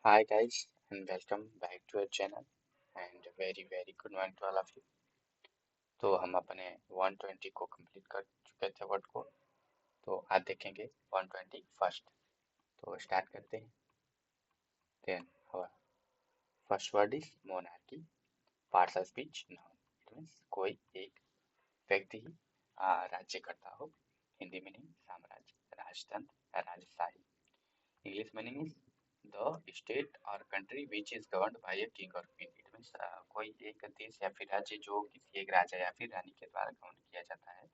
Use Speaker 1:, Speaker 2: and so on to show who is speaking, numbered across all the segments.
Speaker 1: Hi guys and welcome back to our channel and very good morning to all of you। तो हम अपने 120 को complete कर चुके थे वर्ड को। तो आज देखेंगे 121st। तो स्टार्ट करते हैं। Then our first word is monarchy, parts of speech noun। It means कोई एक व्यक्ति ही राज्य करता हो। हिंदी मीनिंग साम्राज्य, राजतंत्र, राजशाही। English meaning is the state or country which is governed by a king or queen। It means कोई एक देश या फिर राज्य जो किसी एक राजा या फिर रानी के द्वारा गवर्न किया जाता है,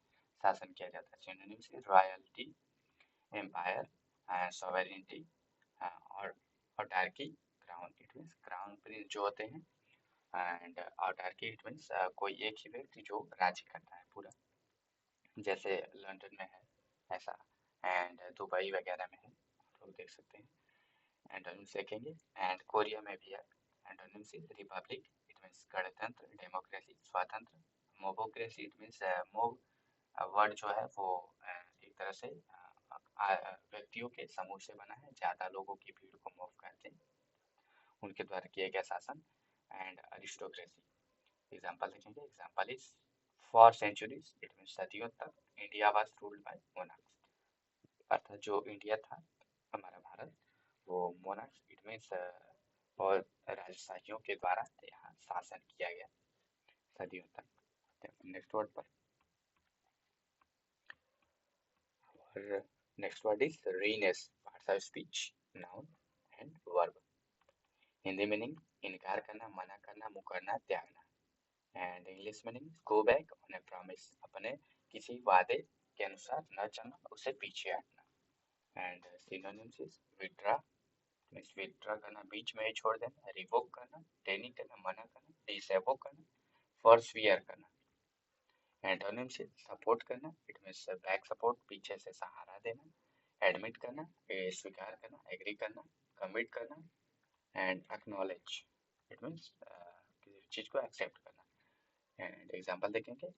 Speaker 1: शासन किया जाता है। Synonyms is royalty, empire, sovereignty और autarky, crown। It means crown prince जो होते हैं and autarky it means कोई एक ही व्यक्ति जो राज्य करता है पूरा। जैसे लंदन में है ऐसा एंड दुबई वगैरह में है, आप लोग देख सकते हैं। एंटोनिम्स देखेंगे एंड कोरिया में भी है। Antonyms is Republic, it means गणतंत्र, डेमोक्रेसी स्वतंत्र। Mobocracy it means mob word जो है वो एक तरह से व्यक्तियों के समूह से बना है, ज्यादा लोगों की भीड़ को मूव करते हैं, उनके द्वारा किया गया शासन। एंड अरिस्टोक्रेसी एग्जांपल देखेंगे। Example is for centuries it means सदियों तक India was ruled by monarchs. अर्थात जो इंडिया था हमारा भारत वो मोनार्क्स इट मीन्स और राजशाहियों के द्वारा यहाँ शासन किया गया सदियों तक। नेक्स्ट वर्ड पर और next word is renege, parts of speech noun and verb. Hindi meaning इनकार करना, मना करना, मुकरना, त्यागना। And English meaning go back on a promise, अपने किसी वादे के अनुसार न चलना, उसे पीछे हटना। And synonyms is withdraw means withdraw करना, बीच में ही छोड़ देना। रिवोक करना, डेनी करना, मना करना। डिसएवोक करना, फॉरस्वीयर करना। एंटोनिम्स से सपोर्ट करना, इट मीन्स बैक सपोर्ट, पीछे से सहारा देना। एडमिट करना, स्वीकार करना, एग्री करना। कमिट करना एंड एक्नॉलेज, इट मीन्स किसी चीज को एक्सेप्ट करना। एंड एग्जांपल देखेंगे।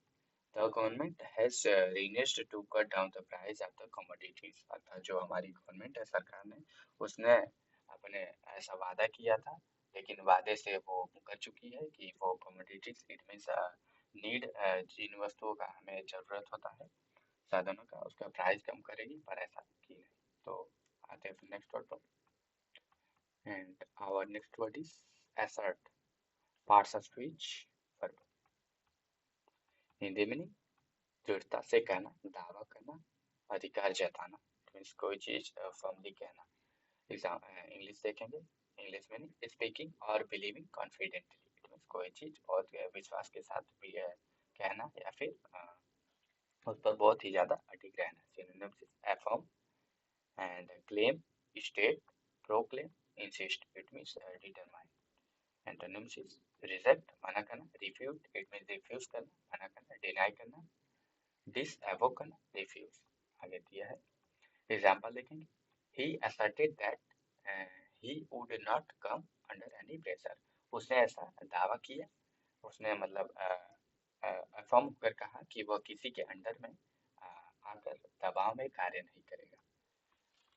Speaker 1: The government has reneged to cut down the price of the commodities। अर्थात जो हमारी गवर्नमेंट है, सरकार ने, उसने अपने ऐसा वादा किया था लेकिन वादे से वो मुकर चुकी है कि वो कमोडिटीज इट मीन्स नीड, जिन वस्तुओं का हमें जरूरत होता है साधनों का, उसका प्राइस कम करेगी, पर ऐसा की नहीं। तो आते हैं नेक्स्ट वर्ड पर। And our next word is assert, parts of speech verb। Hindi meaning दृढ़ता से कहना, दावा करना, अधिकार जताना। मीन्स कोई चीज फर्मली कहना। इंग्लिश देखेंगे। इंग्लिश मीनिंग स्पीकिंग और बिलीविंग कॉन्फिडेंटली। इट मीन्स कोई चीज बहुत विश्वास के साथ भी कहना या फिर उस पर बहुत ही ज्यादा अडिग रहना। Synonyms affirm and claim, state, proclaim, insist. It means determine. Antonyms is reject, मना करना। रिफ्यूट इट मीन्स रिफ्यूज करना, मना करना। डिनाई करना, डिसएवो करना, रिफ्यूज। आगे दिया है एग्जाम्पल देखेंगे। He asserted that he would not come under any pressure। उसने ऐसा दावा किया, उसने मतलब अफर्म कर कहा कि वह किसी के अंडर में आकर दबाव में कार्य नहीं करेगा।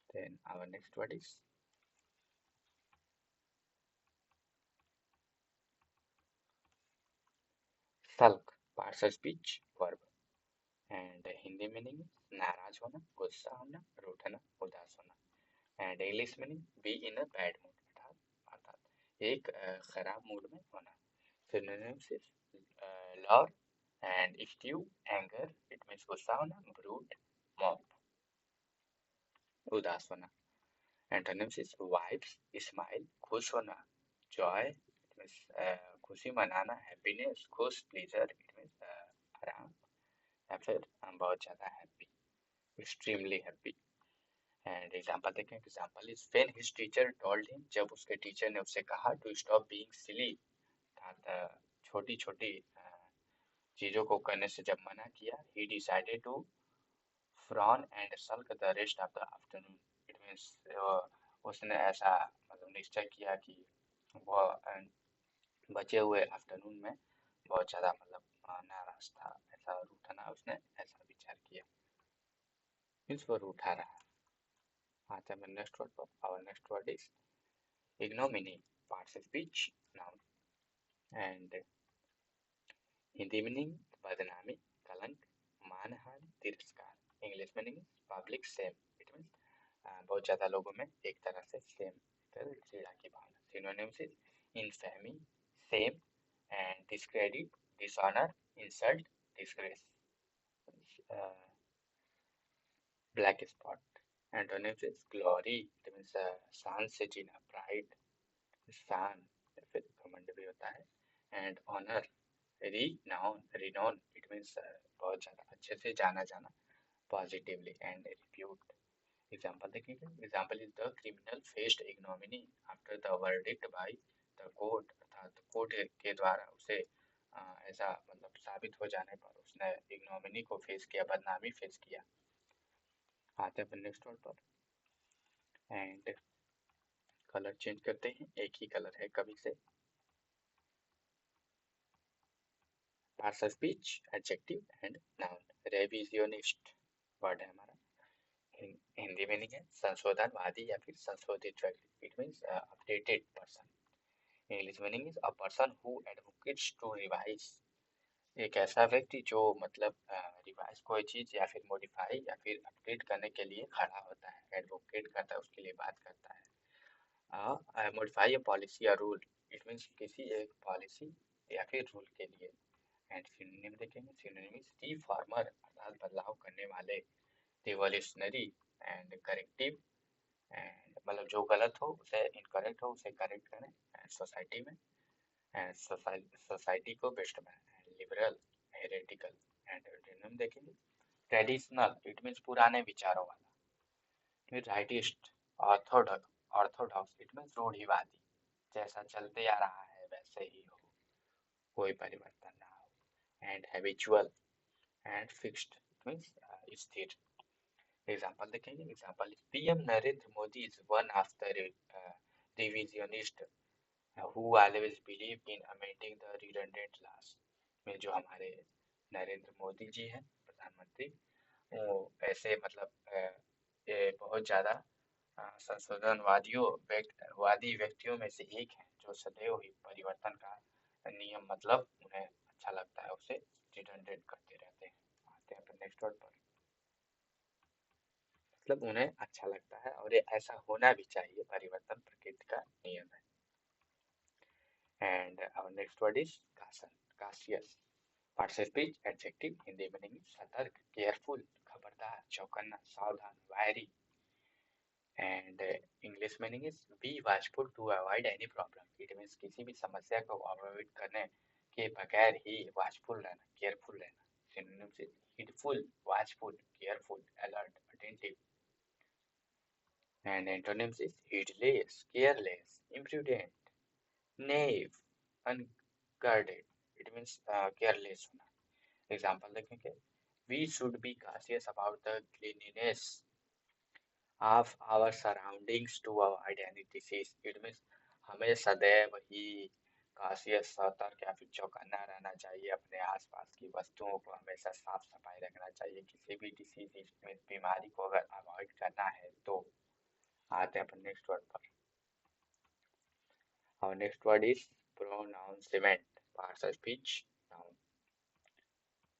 Speaker 1: Then our next word is sulk, parts of speech verb। And Hindi meaning नाराज होना, गुस्सा होना, रूठना, उदास होना। And English meaning be in a bad mood, अर्थात एक खराब मूड में होना। Synonyms is love and stew, anger, it means गुस्सा होना, brute, mob, उदास होना। Antonyms is vibes, smile, खुश होना, joy, it means खुशी मनाना, happiness, खुश, pleasure, it means आराम या फिर बहुत ज्यादा happy, extremely happy। And example देखें। Example is when his teacher told him, जब उसके टीचर ने उससे कहा टू स्टॉप बीइंग सिली, छोटी छोटी चीजों को करने से जब मना किया। He decided to frown and sulk the rest of the afternoon. It means उसने ऐसा मतलब निश्चय किया कि वह बचे हुए आफ्टरनून में बहुत ज्यादा मतलब नाराज था, ऐसा रूठना, उसने ऐसा विचार किया, मीन्स वो रूठा रहा। आते हैं नेक्स्ट वर्ड पर। Our next word is Ignominy, parts of speech, noun. And Hindi meaning बदनामी, कलंक, मानहानि, तिरस्कार। English meaning public shame. It means बहुत ज्यादा लोगों में एक तरह से सेम घृणा की भावना। Synonyms is infamy, shame and discredit, dishonour, insult, disgrace, black spot. Antonyms is glory, it means शान से जीना, प्राइड, शान या फिर घमंड भी होता है। And honour, renown, renown, it means बहुत ज़्यादा अच्छे से जाना जाना, positively, and repute। एग्जाम्पल देखेंगे। Example is the criminal faced ignominy after the verdict by the court, अर्थात कोर्ट के द्वारा उसे ऐसा मतलब साबित हो जाने पर उसने इग्नोमिनी को फेस किया, बदनामी फेस किया। आते हैं अपन नेक्स्ट वर्ड पर। एंड कलर चेंज करते हैं, एक ही कलर है कभी से। Parts of speech, adjective and noun. Revisionist word है हमारा। हिंदी मीनिंग है संशोधनवादी या फिर संशोधित व्यक्ति। It means updated person. English meaning is a person who advocates to revise, एक ऐसा व्यक्ति जो मतलब रिवाइज कोई चीज या फिर मॉडिफाई या फिर अपडेट करने के लिए खड़ा होता है, एडवोकेट करता है, उसके लिए बात करता है। मॉडिफाई अ पॉलिसी या रूल, इट मीन्स किसी एक पॉलिसी या फिर रूल के लिए। एंड सिनोनिम देखेंगे। सिनोनिम इज रिफॉर्मर, अर्थात बदलाव करने वाले, रिवॉल्यूशनरी एंड करेक्टिव, एंड मतलब जो गलत हो उसे, इनकरेक्ट हो उसे करेक्ट करें सोसाइटी में, एंड सोसाइटी को बेस्ट बनाए। Liberal, heretical. एंड एंटोनिम देखेंगे। ट्रेडिशनल, इट मीन्स पुराने विचारों वाला। फिर rightist, Orthodox, Orthodox it means रूढ़िवादी, जैसा चलते आ रहा है वैसे ही हो, कोई परिवर्तन ना हो। And habitual and fixed, it means स्थिर। एग्जाम्पल देखेंगे। Example PM Narendra Modi is one of the revisionist who always believe in amending the redundant laws। में जो हमारे नरेंद्र मोदी जी हैं प्रधानमंत्री, वो ऐसे मतलब ये बहुत ज़्यादा संशोधनवादियों वादी व्यक्तियों में से एक हैं जो सदैव ही परिवर्तन का नियम मतलब उन्हें अच्छा लगता है उसे रिडंडेंट करते रहते हैं। आते हैं नेक्स्ट वर्ड पर। मतलब उन्हें अच्छा लगता है और ये ऐसा होना भी चाहिए, परिवर्तन प्रकृति का नियम है। And our next word is कासन, cautious. Parts of speech, adjective. Hindi meaning सतर्क, केयरफुल, खबरदार, चौकन्ना, सावधान, wary. And English meaning is be watchful to avoid any problem. It means किसी भी समस्या को अवॉइड करने के बगैर ही वॉचफुल रहना, केयरफुल रहना। Synonyms is heedful, watchful, careful, alert, attentive. And antonyms is heedless, careless, imprudent, naive, unguarded। It means careless होना। एग्जाम्पल देखेंगे। We should be cautious about the cleanliness of our surroundings to avoid any disease। It means हमें सदैव ही cautious, सतर्क या फिर चौकन्ना रहना चाहिए, अपने आसपास की वस्तुओं को हमेशा साफ सफाई रखना चाहिए, किसी भी डिसीज में बीमारी को अगर अवॉइड करना है तो। आते हैं अपन नेक्स्ट वर्ड पर। Our next word is pronouncement, parts of speech, noun।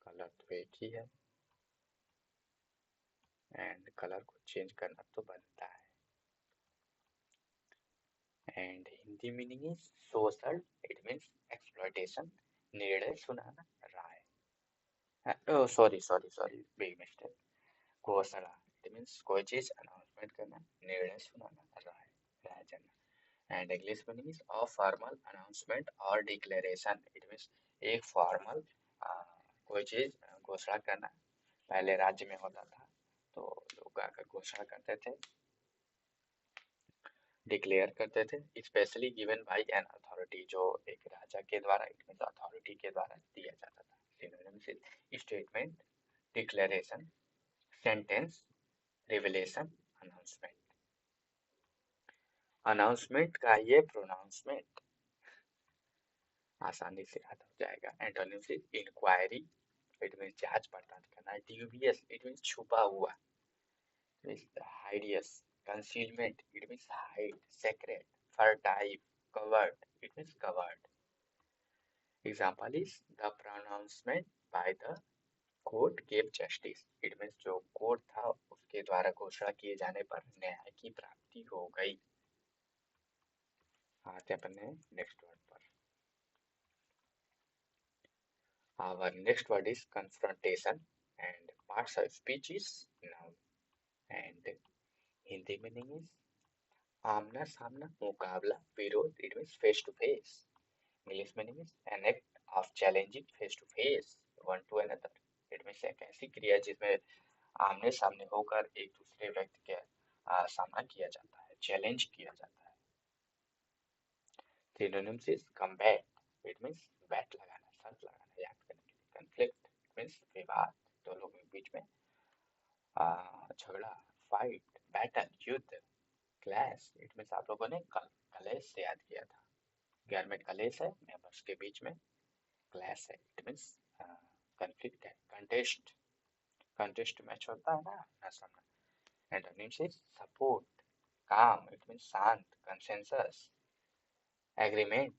Speaker 1: Colour तो एक ही है एंड कलर को चेंज करना तो बनता है। And Hindi meaning is social, it means exploitation, निर्णय सुनाना, राय। Oh sorry sorry sorry, big mistake. घोषणा, इट मीन्स कोई चीज अनाउंसमेंट करना, निर्णय सुनाना, राय, राय देना। And English meaning is a formal announcement or declaration. It means एक फॉर्मल कोई चीज घोषणा करना। पहले राज्य में होता था तो लोग आकर घोषणा करते थे, डिक्लेयर करते थे, specially given by an authority, जो एक राजा के द्वारा, इट मींस अथॉरिटी के द्वारा दिया जाता था। Synonyms is statement, declaration, sentence, revelation, announcement. Announcement का ये प्रोनाउंसमेंट आसानी से याद हो जाएगा। Antonyms is inquiry, it means जांच पड़ताल करना, ड्यूबियस, इट मींस छुपा हुआ, hideous, concealment, it means hide, secret, fertile, covered. It means covered. Example is the pronouncement by the court gave justice. It means जो कोर्ट था उसके द्वारा घोषणा किए जाने पर न्याय की प्राप्ति हो गई. आते अपने नेक्स्ट वर्ड पर. Our next word is confrontation and parts of speech is noun and Hindi meaning is आमना सामना, मुकाबला, विरोध. It means face to face. English meaning is an act of challenging face to face one to another. It means एक ऐसी क्रिया जिसमें आमने सामने होकर एक दूसरे व्यक्ति के सामना किया जाता है, चैलेंज किया जाता है. Synonyms is combat. It means bat लगाना, शर्त लगाना, याद करने के लिए. कन्फ्लिक्ट मीन्स विवाद, दो लोगों के बीच में झगड़ा. फाइट, बैटल, युद्ध. क्लैश, इट मीन्स आप लोगों ने कलेश से याद किया था. घर में कलेश है, मेंबर्स के बीच में क्लैश है. इट मीन्स कन्फ्लिक्ट है. कंटेस्ट, कंटेस्ट मैच होता है ना सामना. Antonyms is support, calm, it means शांत, consensus, agreement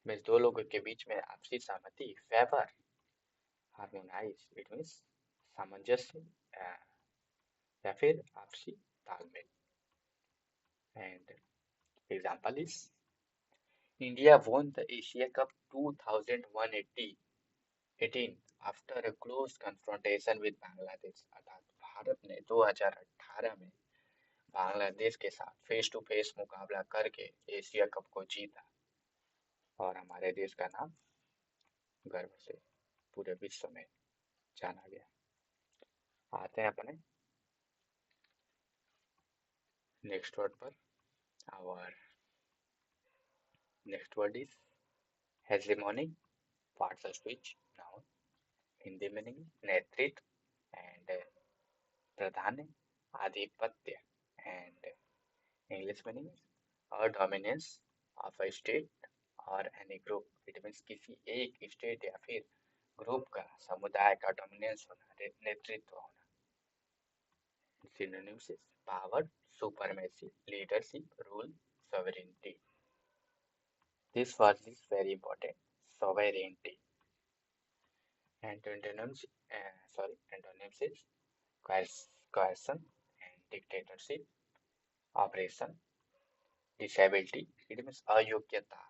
Speaker 1: means दो लोगों के बीच में आपसी सहमति. favor, harmonize, it means सामंजस्य या फिर आपसी तालमेल. And example is India won the Asia Cup 2018 after a close confrontation with Bangladesh. अर्थात भारत ने 2018 में बांग्लादेश के साथ फेस टू फेस मुकाबला करके एशिया कप को जीता और हमारे देश का नाम गर्व से पूरे विश्व में जाना गया. आते हैं अपने नेक्स्ट वर्ड पर. Our next word is hegemony, parts of speech noun. Hindi meaning नेतृत्व एंड प्राधान्य, आधिपत्य. And English meaning or dominance of a state or any group. It means किसी एक स्टेट या फिर ग्रुप का, समुदाय का डोमिनेंस होना, नेतृत्व होना. Synonyms is power, supremacy, leadership, rule, sovereignty. This word is very important. Sovereignty. And antonyms is coercion and dictatorship, oppression, disability. It means अयोग्यता.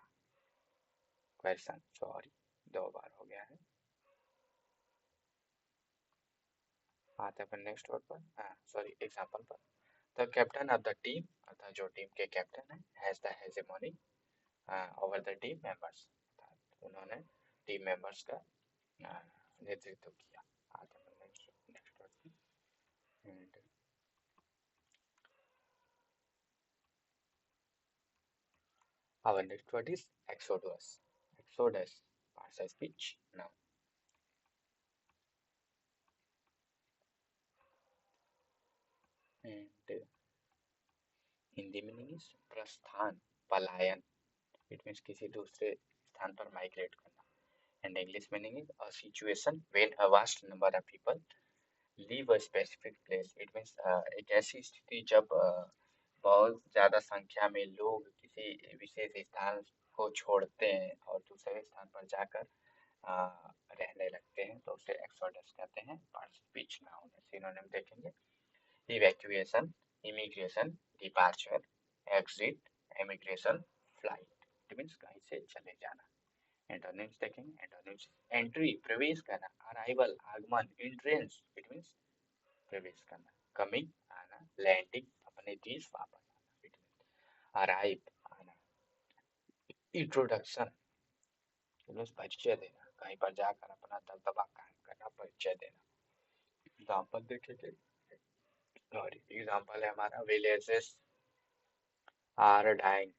Speaker 1: Coercion, sorry, दो बार हो गया है. आते अपन नेक्स्ट वर्ड पर. सॉरी, एग्जाम्पल पर. The captain of the team, अर्थात जो टीम के कैप्टन है, has the hegemony over the team members. उन्होंने टीम मेंबर्स का नेतृत्व किया. आते हैं नेक्स्ट वर्ड पे. And our next word is exodus. Exodus, parts of speech now. And Hindi meaning is प्रस्थान, पलायन. इट मीन्स किसी दूसरे स्थान पर माइग्रेट करना. And English meaning is a situation when a vast number of people leave a specific place. It means एक ऐसी स्थिति जब बहुत ज़्यादा संख्या में लोग किसी विशेष स्थान को छोड़ते हैं और दूसरे स्थान पर जाकर रहने लगते हैं, तो उसे एक्सोडस कहते हैं. पार्ट स्पीच नाउन है. सिनोनिम देखेंगे. Evacuation, immigration, departure, exit, immigration, flight. It means कहीं से चले जाना. एंटोनिम्स देखेंगे. एंटोनिम्स एंट्री, प्रवेश करना. अराइवल, आगमन. एंट्रेंस, इट मीन्स प्रवेश करना. कमिंग, आना. लैंडिंग, अपने देश वापस आना. इट मीन्स अराइव, आना. इंट्रोडक्शन, इट मीन्स परिचय देना. कहीं पर जाकर अपना दबदबा कायम करना, परिचय देना. एग्जाम्पल देखेंगे. और एग्जाम्पल है हमारा villages are dying.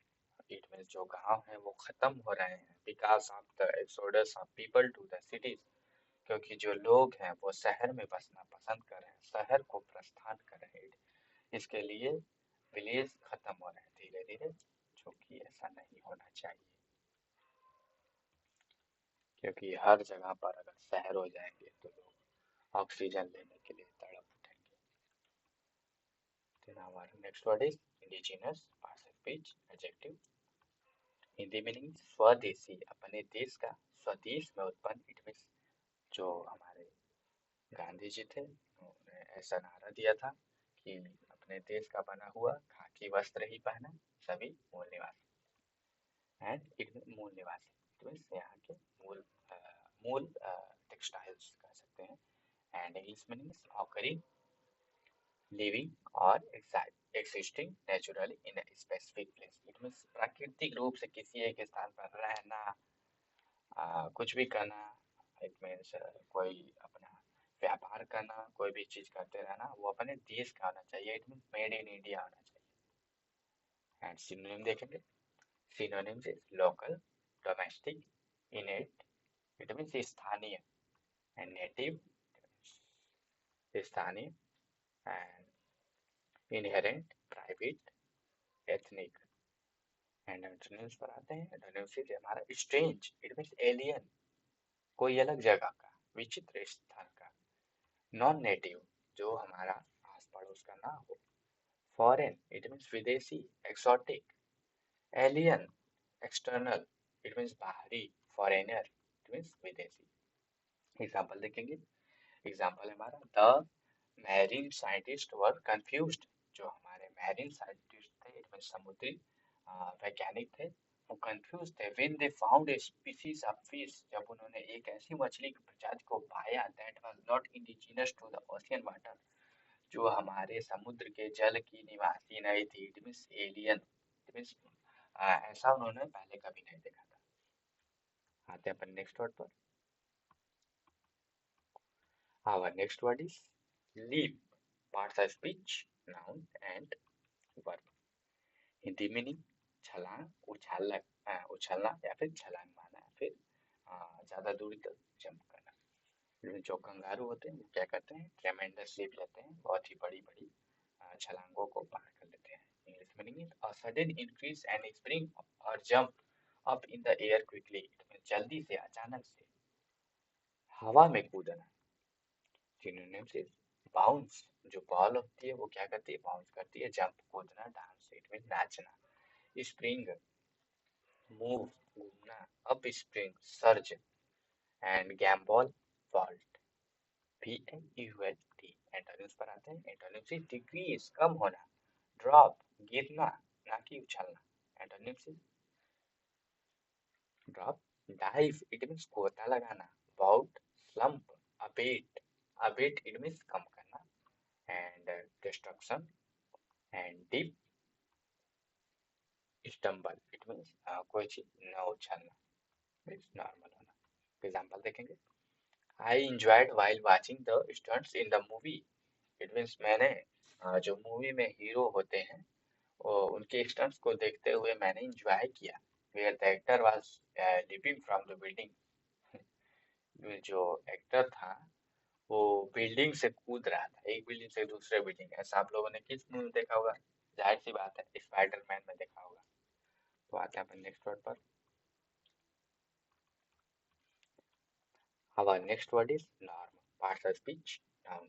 Speaker 1: It means जो गांव है वो खत्म हो रहे हैं. Because of the exodus of people to the cities. क्योंकि जो लोग हैं वो शहर में बसना पसंद कर रहे हैं, शहर को प्रस्थान कर रहे हैं. इसके लिए विलेज खत्म हो रहे हैं धीरे धीरे, जो कि ऐसा नहीं होना चाहिए. क्योंकि हर जगह पर अगर शहर हो जाएंगे तो लोग ऑक्सीजन लेने के लिए तड़प उठेंगे. Now our next word is indigenous, parts of speech, adjective. Hindi meaning स्वदेशी, अपने देश का, स्वदेश में उत्पन्न, इट मीन्स जो हमारे गांधी जी थे उन्होंने ऐसा नारा दिया था कि अपने देश का बना हुआ खाकी वस्त्र ही पहने सभी मूल निवासी, एंड इट मूल निवासी इट मीन्स यहाँ के मूल टेक्सटाइल्स कह सकते हैं, and English meaning occurring, living और existing naturally in a specific place, it means प्राकृतिक रूप से किसी एक स्थान पर रहना, कुछ भी करना, इट मीन्स कोई अपना व्यापार करना, कोई भी चीज करते रहना, वो अपने देश का होना चाहिए, it means made in India होना चाहिए। एंड सिनोनिम देखेंगे, सिनोनिम से लोकल, डोमेस्टिक, इनेट, इट मीन्स स्थानीय, एंड नेटिव स्थानीय, and inherent private, ethnic. And antonyms पर आते हैं, एंटोनिम्स से हमारा स्ट्रेंज, इट मीन्स एलियन, कोई अलग जगह का, विचित्र स्थान का। नॉन नेटिव, जो हमारा आस पड़ोस का ना हो। फॉरेन, इट मीन्स विदेशी, exotic. Alien, external, it means बाहरी, फॉरेनर, इट मीन्स विदेशी। एग्जाम्पल देखेंगे, एग्जाम्पल हमारा the marine scientist were confused, जो हमारे मैरीन साइंटिस्ट थे, इट मीन्स समुद्री वैज्ञानिक थे, वो कंफ्यूज थे when they found a species of fish, जब उन्होंने एक ऐसी मछली की प्रजाति को पाया that was not indigenous to the ocean water, जो हमारे समुद्र के जल की निवासी नहीं थी, it means alien, it means ऐसा उन्होंने पहले कभी नहीं देखा था। आते हैं अपन नेक्स्ट वर्ड पर। Our next word is leap, parts of speech, noun and verb. Hindi meaning छलांग, उछलना या फिर छलांग मारना, या फिर ज्यादा दूरी तक जंप करना। जो कंगारू होते हैं वो क्या करते हैं, ट्रेमेंडस लीप लेते हैं, बहुत ही बड़ी बड़ी छलांगों को पार कर लेते हैं। English meaning is a sudden increase and spring or jump up in the air quickly, जल्दी से, अचानक से हवा में कूदना। सिनोनिम्स इज बाउंस, जो बॉल होती है वो क्या करती है, बाउंस करती है, जंप कूदना, डांस इट मीन नाचना। स्प्रिंग, मूव घूमना, up spring surge, and gambol vault, VAULT। Antonyms पर आते हैं, एंटोनिम्स से डिक्रीज कम होना, ड्रॉप गिरना, ना कि उछलना। एंटोनिम्स से ड्रॉप, डाइव इट मीन्स गोता लगाना, bout slump, abate, abate it means कम करना, and destruction, and dip, stumble it means कोई चीज न उछलना, मीन्स नॉर्मल होना। एग्जाम्पल देखेंगे, I enjoyed while watching the stunts in the movie, it means मैंने जो मूवी में हीरो होते हैं और उनके स्टंट्स को देखते हुए मैंने इंजॉय किया। Where the actor was leaping from the building, जो एक्टर था वो बिल्डिंग से कूद रहा था, एक बिल्डिंग से दूसरे बिल्डिंग। ऐसा आप लोगों ने किस मूवी में देखा होगा, जाहिर सी बात है स्पाइडरमैन में देखा होगा। तो आते हैं अपन नेक्स्ट वर्ड पर। Our next word is norm, parts of speech, noun,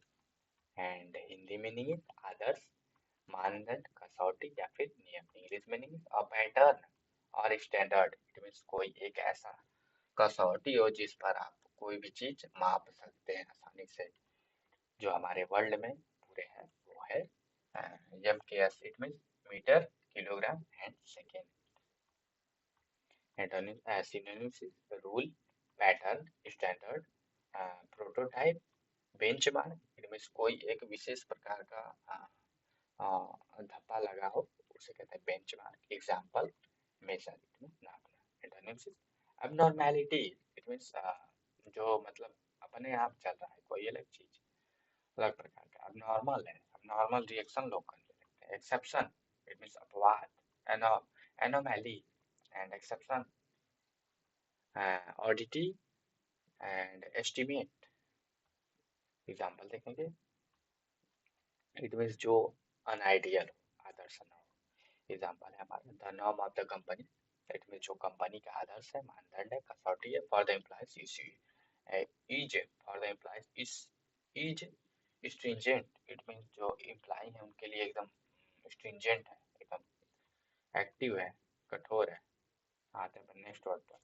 Speaker 1: and Hindi meaning is आदर्श, मानदंड, कसौटी या फिर नियम। English meaning is a pattern or standard, it means कोई एक ऐसा कसौटी हो जिस पर आप कोई भी चीज माप सकते हैं आसानी से। जो हमारे वर्ल्ड में पूरे हैं वो है MKS, it means metre, kilogram and second. synonyms is rule, pattern, standard, prototype, benchmark, इनमें से कोई एक विशेष प्रकार का धब्बा लगा हो उसे कहते हैं benchmark. Example, measure it means नापना। एंटोनिम्स एबनॉर्मैलिटी, इट मींस जो मतलब अपने आप चल रहा है, कोई अलग चीज, अलग प्रकार का। अबनॉर्मल है, अबनॉर्मल रिएक्शन लोग करने लगते हैं। एक्सेप्शन, इट मींस अपवाद। एनो anomaly and exception, oddity and estimate. Example देखेंगे, इट मींस जो अनआइडियल हो, आदर्श न हो। एग्जांपल है हमारा the norm of the company, it means जो कंपनी का आदर्श है, मानदंड है, कसौटी है। For the employees is, for the employees is stringent, it means जो एम्प्लॉय है उनके लिए एकदम स्ट्रिंजेंट है, एकदम एक्टिव है, कठोर है। आते हैं नेक्स्ट वर्ड पर।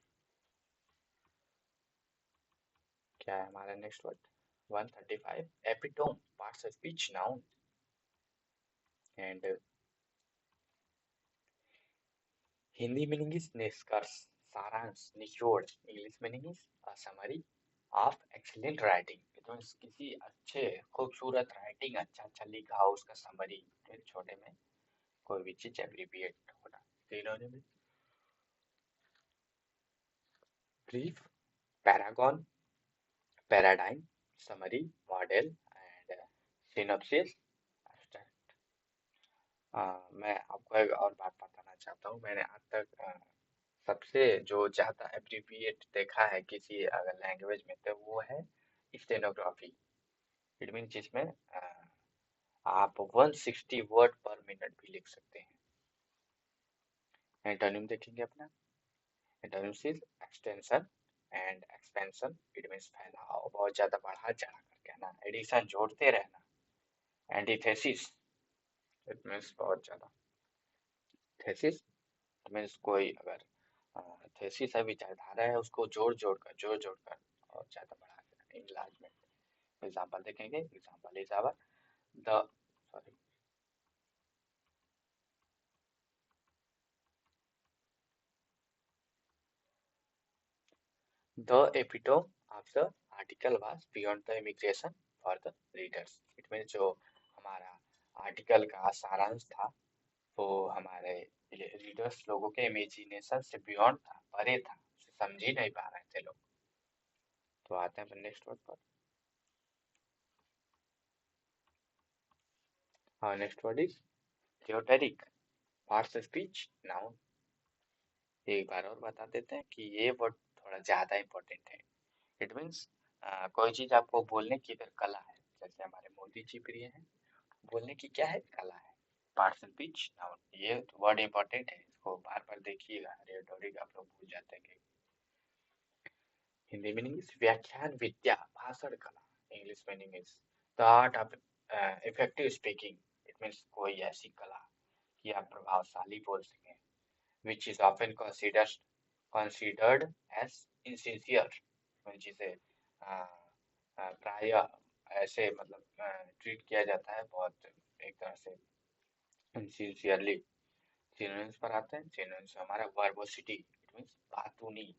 Speaker 1: क्या है हमारा next word? 135 epitome, parts of speech, noun. And Hindi meaning is निष्कर्ष, सारांश, निचोड़। English meaning is a summary of excellent writing. तो किसी अच्छे खूबसूरत राइटिंग, अच्छा अच्छा लिखा हो उसका समरी, छोटे में कोई भी चीज एब्रीविएट होना। तीनों में brief, Paragon, paradigm, summary, model and synopsis, abstract. मैं आपको एक और बात बताना चाहता हूँ। मैंने आज तक सबसे जो ज़्यादा एब्रीविएट देखा है किसी अगर लैंग्वेज में, तो वो है स्टेनोग्राफी। इट मीन जिसमें आप 160 वर्ड पर मिनट भी लिख सकते हैं। एंटोनिम देखेंगे अपना। Antonyms is extension and expansion. It means फैलाव, बहुत ज़्यादा बढ़ा चढ़ा कर कहना। एडिशन, जोड़ते रहना। एंटीथेसिस, इट मीन्स बहुत ज़्यादा। थेसिस मीन्स कोई अगर थेसिस है, विचारधारा है, उसको जोड़ जोड़ कर और ज़्यादा बढ़ा कर, इनलार्जमेंट। एग्जाम्पल देखेंगे। Example is our the sorry The epitome of the article was beyond the immigration for the readers. It means जो हमारा आर्टिकल का सारांश था वो हमारे रीडर्स लोगों के इमेजिनेशन से बियॉन्ड था, परे था, उसे समझ ही नहीं पा रहे थे लोग। तो आते हैं नेक्स्ट वर्ड पर। हाँ, next word is theoretic, parts of speech, noun. एक बार और बता देते हैं कि ये वर्ड थोड़ा ज्यादा इंपॉर्टेंट है। इट मीन्स कोई चीज आपको बोलने की अगर कला है, जैसे हमारे मोदी जी प्रिय हैं, बोलने की क्या है? कला है। Parts and pitch, noun. ये वर्ड इंपॉर्टेंट है, इसको बार बार देखिएगा, रेटोरिक आप लोग भूल जाते हैं। हिंदी मीनिंग इज व्याख्यान विद्या, भाषण कला। English meaning is the art of effective speaking. It means कोई ऐसी कला कि आप प्रभावशाली बोल सकें। Which is often considered as insincere, जिसे प्राय ऐसे मतलब ट्रीट किया जाता है बहुत एक तरह से इनसिंसियरली। सिनोनिम्स पर आते हैं। सिनोनिम्स हमारा वर्बोसिटी, इट मींस बातूनी।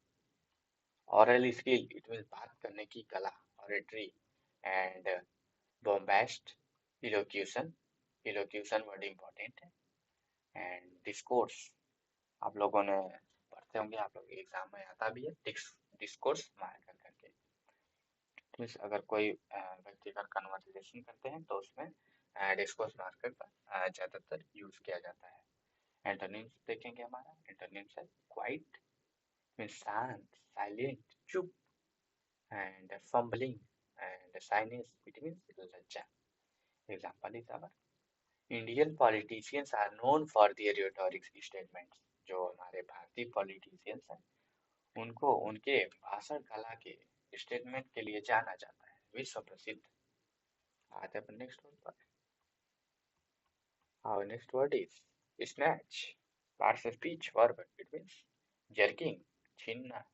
Speaker 1: ऑरल स्किल, इट मींस बात करने की कला, oratory. And bombast, elocution. Elocution word important है। एंड डिस्कोर्स, आप लोगों ने पढ़ते होंगे, आप लोग एग्जाम में आता भी है डिस्कोर्स मार्कर करके। मीन्स अगर कोई व्यक्ति का कन्वर्सेशन करते हैं तो उसमें डिस्कोर्स मार्कर का ज़्यादातर यूज किया जाता है। एंटोनिम्स देखेंगे हमारा। एंटोनिम्स है क्वाइट, मीन्स शांत, साइलेंट, चुप। And fumbling and shyness, it means लज्जा। Example is our Indian politicians are known for their rhetoric statements. जो हमारे भारतीय पॉलिटिशियंस हैं, उनको उनके भाषण कला के स्टेटमेंट के लिए जाना जाता है, विश्व प्रसिद्ध। आते हैं नेक्स्ट वर्ड पर। Our next word is snatch. Parts of speech verb. It means jerking, छीनना।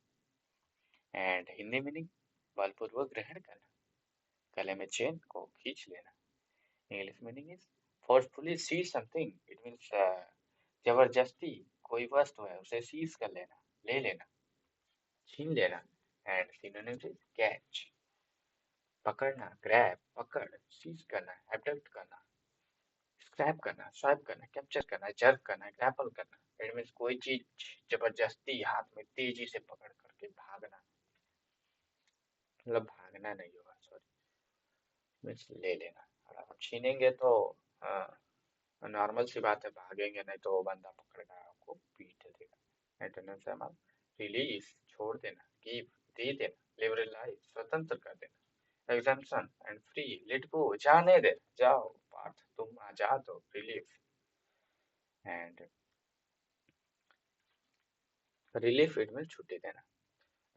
Speaker 1: एंड हिंदी मीनिंग बलपूर्वक ग्रहण करना, गले में चेन को खींच लेना। English meaning is forcefully seize something. It means जबरदस्ती कोई वस्तु है उसे सीज कर लेना, ले लेना, छीन लेना। एंड सिनोनिम्स इज कैच, पकड़ना, ग्रैब, पकड़, सीज करना, एबडक्ट करना, स्क्रैप करना, स्वाइप करना, कैप्चर करना, जर्क करना, ग्रैपल करना। इट मीन्स कोई चीज जबरदस्ती हाथ में तेजी से पकड़ करके भागना, मतलब भागना नहीं होगा, सॉरी, मीन्स ले लेना। और आप छीनेंगे तो नॉर्मल सी बात है, भागेंगे नहीं तो वो बंदा पकड़ कर आपको पीट देगा। एंटोनिम्स है हमारा रिलीज, छोड़ देना, गिव, दे देना, लिबरलाइज, स्वतंत्र कर देना, exemption and free, let go, जाने दे, जाओ, पार्थ तुम आजाद हो, relief. And relief it mean छुट्टी देना।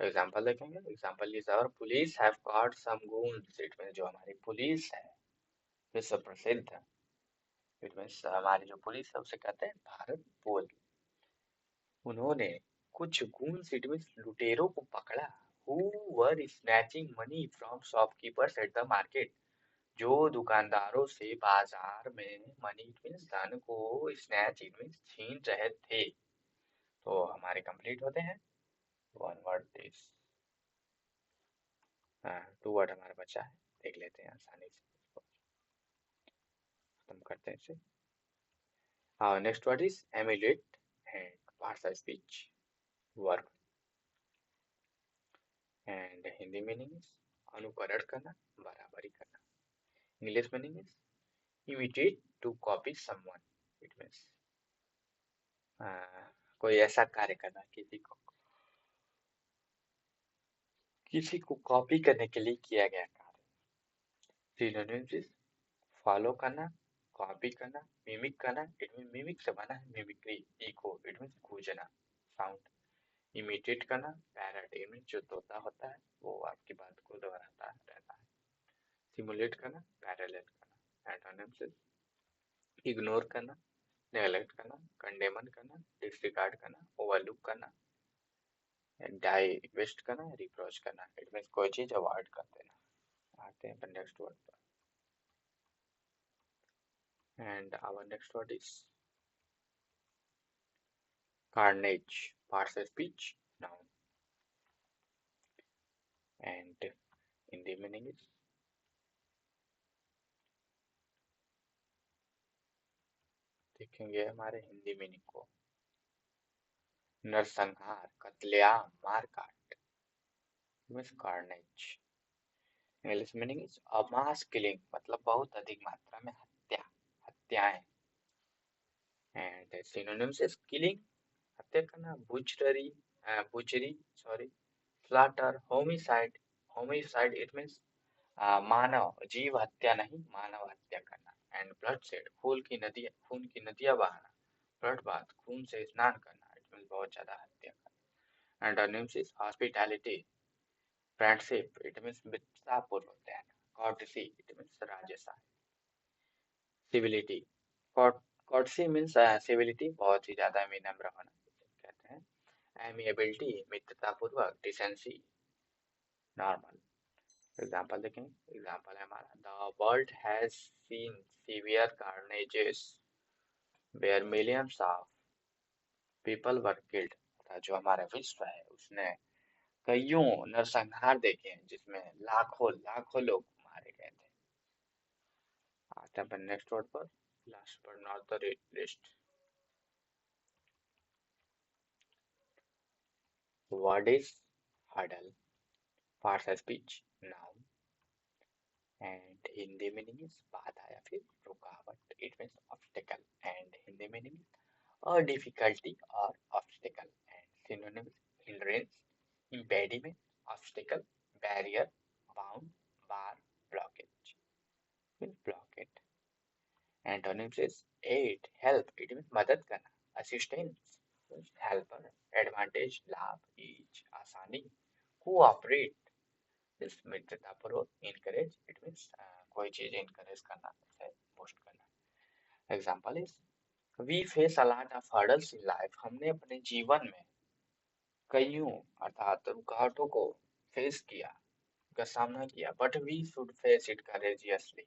Speaker 1: एग्जाम्पल देखेंगे। Example is our police have caught some goons. It mean जो हमारी पुलिस है विश्व प्रसिद्ध इट मीन्स हमारी जो पुलिस है उसे कहते हैं भारत पोल। उन्होंने कुछ गूंस इट मीन्स लुटेरों को पकड़ा who were snatching money from shopkeepers at the market, जो दुकानदारों से बाजार में मनी इट मीन्स धन को स्नैच इट मीन्स छीन रहे थे। तो हमारे कंप्लीट होते हैं। One word this, two word हमारा बचा है, देख लेते हैं आसानी से इसको खत्म करते हैं इसे। Next word is emulate and parts of speech verb, and Hindi meaning is अनुकरण करना, बराबरी करना। English meaning is imitate to copy someone, it means कोई ऐसा कार्य करना, किसी को कॉपी करने के लिए किया गया कार्य। सिनोनिम्स इज फॉलो करना, कॉपी करना, मिमिक करना, इट मीन मिमिक से बना है मिमिक्री, इको इट मीन गूंजना साउंड, इमिटेट करना, पैरट इट मीन जो तोता होता है वो आपकी बात को दोहराता रहता है, सिमुलेट करना, पैरेलल करना। एंटोनिम्स इज इग्नोर करना, नेग्लेक्ट करना, कंडेमन करना, डिसरिगार्ड करना, ओवरलुक करना, डाई वेस्ट करना, रिप्रोच करना, इट मीन्स कोई चीज अवॉइड कर देना। आते हैं नेक्स्ट वर्ड पर, and our next word is carnage, parts of speech noun, and Hindi meaning is देखेंगे हमारे हिंदी मीनिंग को, नरसंहार, कत्लेआम, मारकाट, means carnage. English meaning is a mass killing, मतलब बहुत अधिक मात्रा में हत्या, हत्याएं। एंड सिनोनिम्स इज किलिंग, हत्या करना, butchery, butchery sorry, slaughter, homicide, homicide it means मानव जीव हत्या नहीं, मानव हत्या करना। एंड ब्लड शेड, खून की नदियां बहाना, ब्लड बाथ, खून से स्नान करना, इट मीन्स बहुत ज्यादा हत्या करना। Antonyms is hospitality, friendship it means मित्रतापूर्ण होते हैं, कॉर्टेसी इट मीन्स राजसा, सिविलिटी, कॉर्टेसी मीन्स सिविलिटी बहुत ही ज्यादा विनम्र होना कहते हैं, एमिएबिलिटी मित्रतापूर्वक, डिसेंसी नॉर्मल। एग्जाम्पल देखें, एग्जाम्पल है हमारा, the world has seen severe carnages where millions of people were killed, जो हमारा विश्व है उसने कईयों नरसंहार देखे हैं जिसमें लाखों लाखों लोग मारे गए थे। आते हैं नेक्स्ट वर्ड पर, last but not the least, word is hurdle, parts of speech noun, and Hindi meaning is बाधा या फिर रुकावट, it means obstacle, and Hindi meaning or difficulty or obstacle, and synonyms hindrance, impediment, obstacle, barrier, bound, bar, blockage, means block it। Antonyms is aid, help, it means मदद करना, assistance means helper, advantage, लाभ, ease, आसानी, cooperate means मित्रतापूर्वक, encourage it means कोई चीज encourage करना, उसे boost करना। Example is we face a lot of hurdles in life, हमने अपने जीवन में कईयों अर्थात रुकावटों को फेस किया, का सामना किया, but we should face it courageously,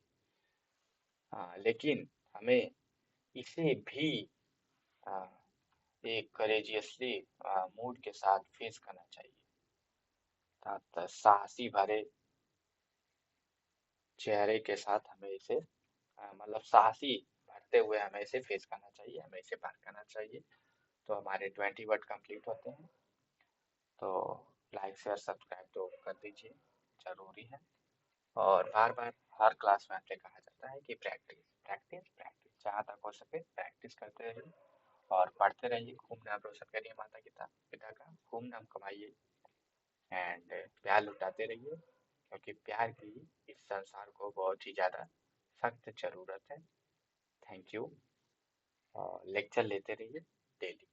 Speaker 1: हाँ लेकिन हमें इसे भी आ, एक करेजियसली मूड के साथ फेस करना चाहिए, अर्थात साहसी भरे चेहरे के साथ हमें इसे मतलब साहसी भरते हुए हमें इसे फेस करना चाहिए, हमें इसे पार करना चाहिए। तो हमारे 20 वर्ड कंप्लीट होते हैं, तो लाइक शेयर सब्सक्राइब तो कर दीजिए, जरूरी है। और बार बार हर क्लास में आपसे कहा जाता है कि प्रैक्टिस प्रैक्टिस प्रैक्टिस, जहाँ तक हो सके प्रैक्टिस करते रहिए और पढ़ते रहिए, खूब नाम रोशन करिए माता पिता पिता का, खूब नाम कमाइए, एंड प्यार लुटाते रहिए, क्योंकि प्यार की इस संसार को बहुत ही ज़्यादा सख्त जरूरत है। थैंक यू, और लेक्चर लेते रहिए डेली।